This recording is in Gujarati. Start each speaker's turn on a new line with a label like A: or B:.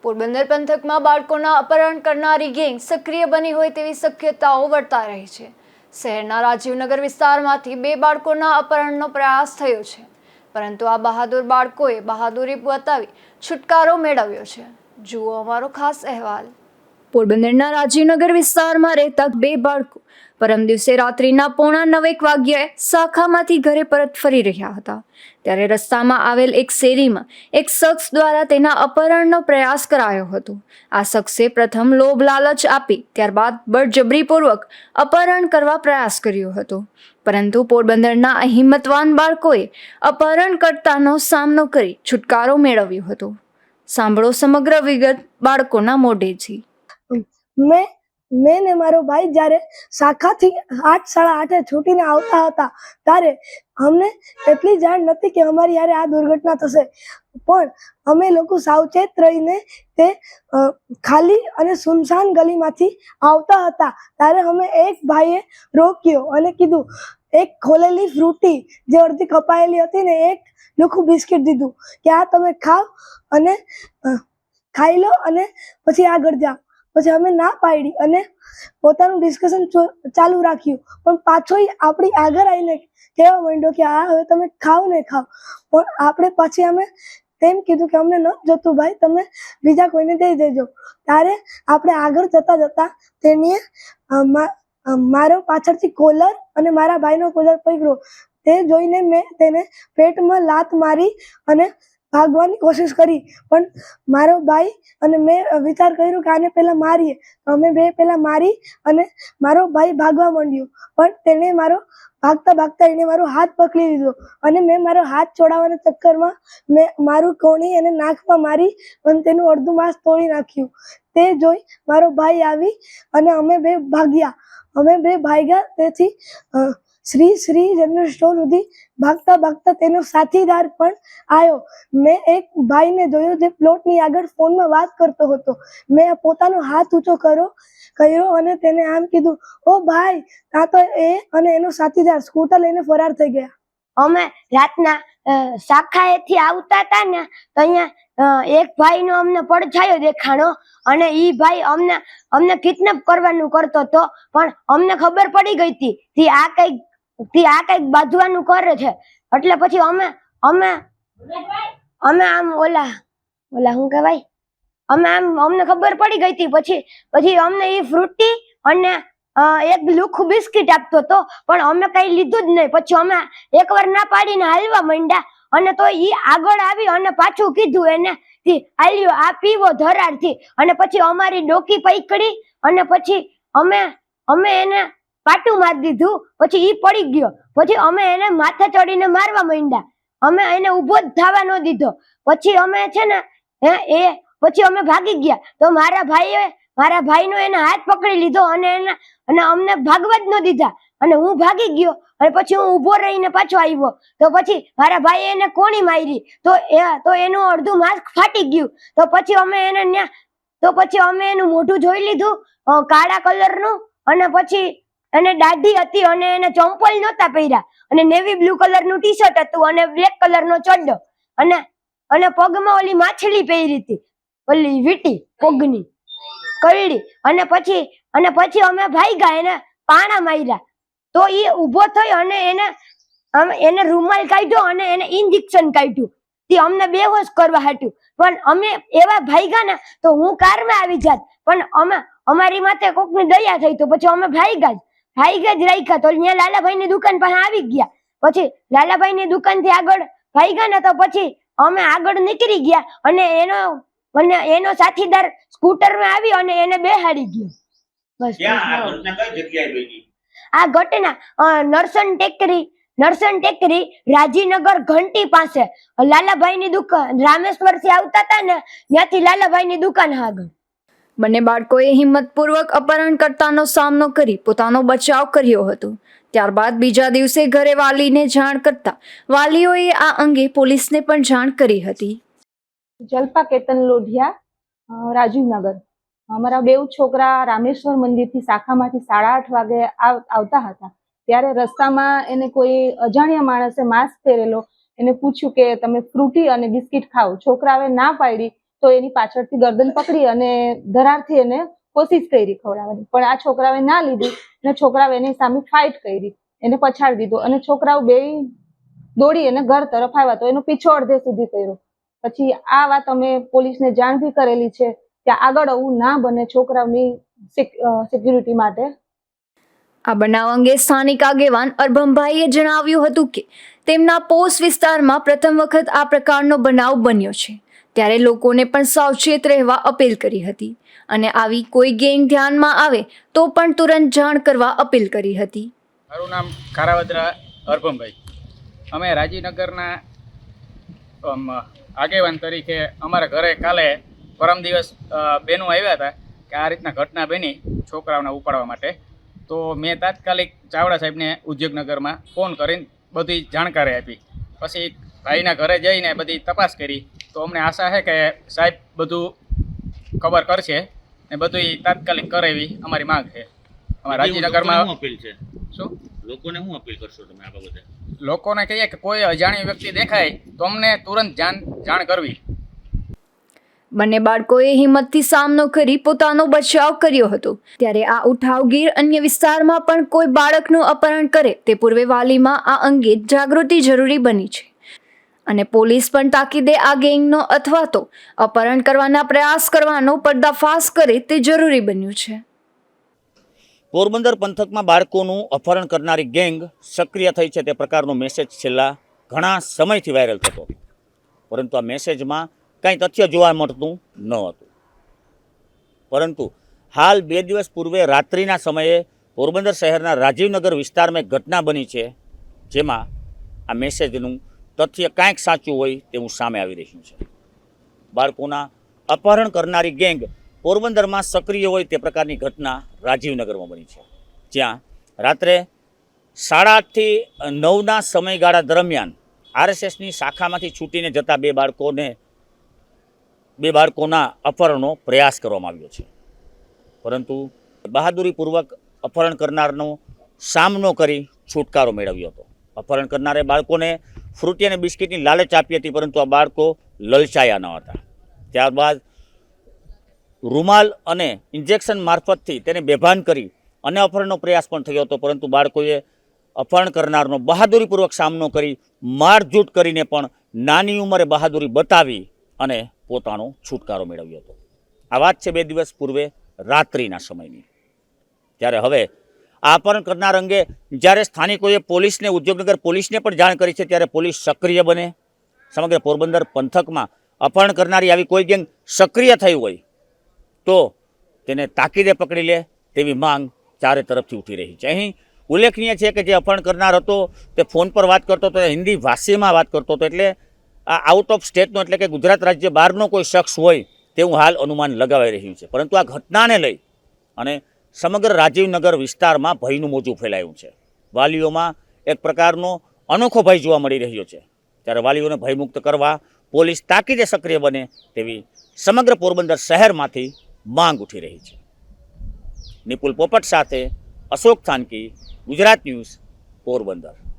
A: પોરબંદર પંથકમાં બાળકોના અપહરણ કરનારી ગેંગ સક્રિય બની હોય તેવી શક્યતાઓ વર્તાઈ રહી છે। શહેરના રાજીવનગર વિસ્તારમાંથી 2 બાળકોના અપહરણનો પ્રયાસ થયો છે, પરંતુ આ બહાદુર બાળકોએ બહાદુરી બતાવી છુટકારો મેળવ્યો છે। જુઓ અમારો ખાસ અહેવાલ। પોરબંદરના રાજીવનગર વિસ્તારમાં રહેતા 2 બાળકો પરમ દિવસે રાત્રિના 8:45 વાગ્યે શાખામાંથી ઘરે પરત ફરી રહ્યા હતા, ત્યારે રસ્તામાં આવેલ એક શેરીમાં એક શખ્સ દ્વારા તેના અપહરણનો પ્રયાસ કરાયો હતો। આ શખ્સે પ્રથમ લોભ લાલચ આપી ત્યારબાદ બળજબરીપૂર્વક અપહરણ કરવા પ્રયાસ કર્યો હતો, પરંતુ પોરબંદરના આ હિંમતવાન બાળકોએ અપહરણકર્તાનો સામનો કરી છુટકારો મેળવ્યો હતો। સાંભળો સમગ્ર વિગત બાળકોના મોઢેથી।
B: મેં ને મારો ભાઈ જ્યારે શાખાથી 8 સાડા 8 છૂટીને આવતા હતા ત્યારે અમને એટલી જાણ નથી કે અમારી યારે આ દુર્ઘટના થશે, પણ અમે લોકો સાવચેત રહીને તે ખાલી અને સુનસાન ગલીમાંથી આવતા હતા ત્યારે અમે એક ભાઈએ રોક્યો અને કીધું, એક ખોલેલી ફ્રૂટી જે અડધી કપાયેલી હતી ને એક લુખું બિસ્કિટ દીધું કે આ તમે ખાઓ અને ખાઈ લો અને પછી આગળ જાઓ। પછી અમે ના પાડી અને પોતાનું ડિસ્કશન ચાલુ રાખ્યું, પણ પાછો આપણી આગળ આવીને કહેવા માંડ્યો કે આ હવે તમે ખાઓ ને ખાઓ, પણ આપણે પછી અમે તેમ કીધું કે અમને ન જોતું ભાઈ, તમે બીજા કોઈને દઈ દેજો। ત્યારે આપણે આગળ જતા જતા તેણીએ મારો પાછળથી કોલર અને મારા ભાઈનો કોલર પકડ્યો। તે જોઈને મેં તેને પેટમાં લાત મારી અને ભાગવાની કોશિશ કરી, પણ મારો ભાઈ અને મેં વિચાર કર્યો કે આને પહેલા મારીએ, તો અમે 2 પહેલા મારી અને મારો ભાઈ ભાગવા માંડ્યો, પણ તેને ભાગતા ભાગતા એને મારો હાથ પકડી લીધો અને મેં મારો હાથ છોડાવવાના ચક્કરમાં મેં મારું કોણી એને નાકમાં મારી અને તેનું અડધું માંસ તોડી નાખ્યું। તે જોઈ મારો ભાઈ આવી અને અમે 2 ભાગ્યા। તેથી શ્રી જનરલ સ્ટોર સુધી ભાગતા તેનો સાથીદાર પણ આવ્યો। મેં એક ભાઈને જોયો જે પ્લોટની આગળ ફોનમાં વાત કરતો હતો। મેં પોતાનો હાથ ઊંચો કર્યો અને તેને આમ કીધું, ઓ ભાઈ, આ તો એ અને એનો સાથીદાર સ્કૂટર લઈને ફરાર થઈ ગયા।
C: અમે રાતના શાખાએથી આવતા હતા ને તો અહીંયા એક ભાઈનો અમને પડછાયો દેખાણો અને ઈ ભાઈ અમને કિડનેપ કરવાનું કરતો હતો, પણ અમને ખબર પડી ગઈ હતી કે આ કઈક બાંધવાનું કરે છે, એટલે પછી અમે આમ ઓલા શું કહેવાય, અમને ખબર પડી ગઈ હતી। પછી અમને ઈ ફ્રૂટી અને એક લુખું બિસ્કિટ આપતો હતો, પણ અમે કઈ લીધું જ નહીં। પછી અમે એકવાર ના પાડીને હાલવા માંડ્યા અને તો ઈ આગળ આવી અને પાછું કીધું એને હાલ્યો આ પીવો ધરારથી, અને પછી અમારી ડોકી પકડી અને પછી અમે એને પાટું મારી દીધું। પછી ઈ પડી ગયો, પછી અમે એને માથે ચડીને મારવા માંડ્યા, અમે એને ઊભો જ થવા ન દીધો। પછી અમે છે ને પછી અમે ભાગી ગયા, તો મારા ભાઈનો એને હાથ પકડી લીધો અને અમને ભાગવા જ ન દીધા અને હું ભાગી ગયો અને પછી હું ઊભો રહીને પાછો આવ્યો, તો પછી મારા ભાઈએ એને કોણી મારી તો એનું અડધું માસ્ક ફાટી ગયું। તો પછી અમે એનું મોઢું જોઈ લીધું કાળા કલરનું, અને પછી એને દાઢી હતી અને એને ચંપલ નહોતા પહેર્યા અને નેવી બ્લુ કલરનું ટી-શર્ટ હતું અને બ્લેક કલરનો ચડ્ડો અને પગમાં ઓલી માછલી પહેરી હતી, ઓલી વીટી પગની કરડી, અને પછી અમે ભાગ્યા, એને પાણા માર્યા। તો એ ઊભો થયો અને એને રૂમાલ કાઢ્યો અને એને ઇન્જેક્શન કાઢ્યું તે અમને બેહોશ કરવા હાટ્યું, પણ અમે એવા ભાગ્યા ને તો હું કારમાં આવી જાત, પણ અમારી માથે કોકની દયા થઈ તો પછી અમે ભાગ્યા જ રાખ્યા। તો ત્યાં લાલાભાઈની દુકાન પાસે આવી ગયા, પછી લાલાભાઈની દુકાનથી આગળ ભાગ્યા ને તો પછી અમે આગળ નીકળી ગયા અને એનો સાથીદાર સ્કૂટરમાં આવી અને એને બેહાડી ગયો। બસ આ ઘટના નરસન ટેકરી રાજીનગર ઘંટી પાસે લાલાભાઈની દુકાન રામેશ્વરથી આવતા હતા ને ત્યાંથી લાલાભાઈની દુકાન આગળ।
A: બંને બાળકોએ હિંમતપૂર્વક અપહરણકર્તાનો સામનો કરી પોતાનો બચાવ કર્યો હતો। ત્યારબાદ બીજા દિવસે ઘરે વાલીને જાણ કરતા વાલીઓએ આ અંગે પોલીસને પણ જાણ કરી હતી।
D: જલ્પા કેતન લોઢિયા, રાજીવનગર। અમારા 2 છોકરા રામેશ્વર મંદિરથી શાખામાંથી 8:30 વાગે આવતા હતા, ત્યારે રસ્તામાં એને કોઈ અજાણ્યા માણસે માસ્ક પહેરેલો એને પૂછ્યું કે તમે ફ્રૂટી અને બિસ્કિટ ખાઓ। છોકરાએ ના પાડી તો એની પાછળથી ગરદન પકડી અને ધરારથી એને કોશિશ કરી ખવડાવવાની, પણ આ છોકરાએ ના લીધી અને છોકરાએ એની સામે ફાઇટ કરી, એને પછાડી દીધો અને છોકરાઓ બે દોડી અને ઘર તરફ આવ્યા તો એનો પીછો અડધે સુધી કર્યો. પછી આ વાત અમે પોલીસને જાણ બી કરેલી છે કે આગળ આવું ના બને છોકરાઓની સિક્યુરિટી માટે.
A: આ બનાવ અંગે સ્થાનિક આગેવાન અરભમભાઈએ જણાવ્યું હતું કે તેમના પોસ્ટ વિસ્તારમાં પ્રથમ વખત આ પ્રકારનો બનાવ બન્યો છે, ત્યારે લોકોને પણ સાવચેત રહેવા અપીલ કરી હતી અને આવી કોઈ ગેંગ ધ્યાનમાં આવે તો પણ તુરંત જાણ કરવા અપીલ કરી હતી.
E: મારું નામ ખારાવદરા અરભમભાઈ. અમે રાજીનગરના આગેવાન તરીકે અમારા ઘરે કાલે પરમ દિવસ બહેનો આવ્યા હતા કે આ રીતના ઘટના બની છોકરાઓને ઉપાડવા માટે. તો મેં તાત્કાલિક ચાવડા સાહેબને ઉદ્યોગનગરમાં ફોન કરીને બધી જાણકારી આપી. પછી ભાઈના ઘરે જઈને બધી તપાસ કરી તો અમને આશા છે કે સાહેબ બધું ખબર કરશે ને બધું તાત્કાલિક કરે એવી અમારી માંગ છે. અમારા રાજીનગરમાં
F: અપીલ છે.
E: શું
F: લોકોને શું અપીલ કરશો તમે આ બાબતે?
E: લોકોને કહીએ કે કોઈ અજાણી વ્યક્તિ દેખાય તો અમને તુરંત જાણ કરવી.
A: બંને બાળકોએ હિંમતથી સામનો કરી પોતાનો બચાવ કર્યો હતો. ત્યારે આ ઉઠાવગીર અન્ય વિસ્તારમાં પણ કોઈ બાળકનું અપહરણ કરે તે પૂર્વે વાલીમાં આ અંગે જાગૃતિ જરૂરી બની છે અને પોલીસ પણ તાકીદે આ ગેંગનો અથવા તો અપહરણ કરવાના પ્રયાસ કરવાનો પર્દાફાશ કરે તે જરૂરી બન્યું છે.
F: પોરબંદર પંથકમાં બાળકોનું અપહરણ કરનારી ગેંગ સક્રિય થઈ છે તે પ્રકારનો મેસેજ છેલ્લા ઘણા સમયથી વાયરલ થતો, પરંતુ આ મેસેજમાં કંઈ તથ્ય જોવા મળતું ન હતું. પરંતુ હાલ 2 દિવસ પૂર્વે રાત્રિના સમયે પોરબંદર શહેરના રાજીવનગર વિસ્તારમાં એક ઘટના બની છે, જેમાં આ મેસેજનું તથ્ય કાંઈક સાચું હોય તેવું સામે આવી રહ્યું છે. બાળકોના અપહરણ કરનારી ગેંગ પોરબંદરમાં સક્રિય હોય તે પ્રકારની ઘટના રાજીવનગરમાં બની છે, જ્યાં રાત્રે 8:30 થી 9ના સમયગાળા દરમિયાન આરએસએસની શાખામાંથી છૂટીને જતા બે બાળકોના અપહરણનો પ્રયાસ કરવામાં આવ્યો છે. પરંતુ બહાદુરીપૂર્વક અપહરણ કરનારનો સામનો કરી છુટકારો મેળવ્યો હતો. અપહરણ કરનારે બાળકોને ફ્રૂટી અને બિસ્કિટની લાલચ આપી હતી, પરંતુ આ બાળકો લલચાયા ન હતા. ત્યારબાદ રૂમાલ અને ઇન્જેક્શન મારફતથી તેને બેભાન કરી અને અપહરણનો પ્રયાસ પણ થયો હતો, પરંતુ બાળકોએ અપહરણ કરનારનો બહાદુરીપૂર્વક સામનો કરી મારઝૂટ કરીને પણ નાની ઉંમરે બહાદુરી બતાવી અને પોતાનો છુટકારો મેળવ્યો હતો. આ વાત છે 2 દિવસ પૂર્વે રાત્રિના સમયની. ત્યારે હવે આ અપહરણ કરનાર અંગે જ્યારે સ્થાનિકોએ પોલીસને, ઉદ્યોગનગર પોલીસને પણ જાણ કરી છે, ત્યારે પોલીસ સક્રિય બને. સમગ્ર પોરબંદર પંથકમાં અપહરણ કરનારી આવી કોઈ ગેંગ સક્રિય થઈ હોય તો તેને તાકીદે પકડી લે તેવી માંગ ચારે તરફથી ઉઠી રહી છે. અહીં ઉલ્લેખનીય છે કે જે અપહરણ કરનાર હતો તે ફોન પર વાત કરતો હતો, હિન્દી ભાષામાં વાત કરતો હતો, એટલે આ આઉટ ઓફ સ્ટેટનો એટલે કે ગુજરાત રાજ્ય બહારનો કોઈ શખ્સ હોય તેવું હાલ અનુમાન લગાવાઈ રહ્યું છે. પરંતુ આ ઘટનાને લઈ અને સમગ્ર રાજીવનગર વિસ્તારમાં ભયનું મોજું ફેલાયું છે. વાલીઓમાં એક પ્રકારનો અનોખો ભય જોવા મળી રહ્યો છે. ત્યારે વાલીઓને ભયમુક્ત કરવા પોલીસ તાકીદે સક્રિય બને તેવી સમગ્ર પોરબંદર શહેરમાંથી માંગ ઉઠી રહી છે. નિપુલ પોપટ સાથે અશોક થાનકી, ગુજરાત ન્યૂઝ, પોરબંદર.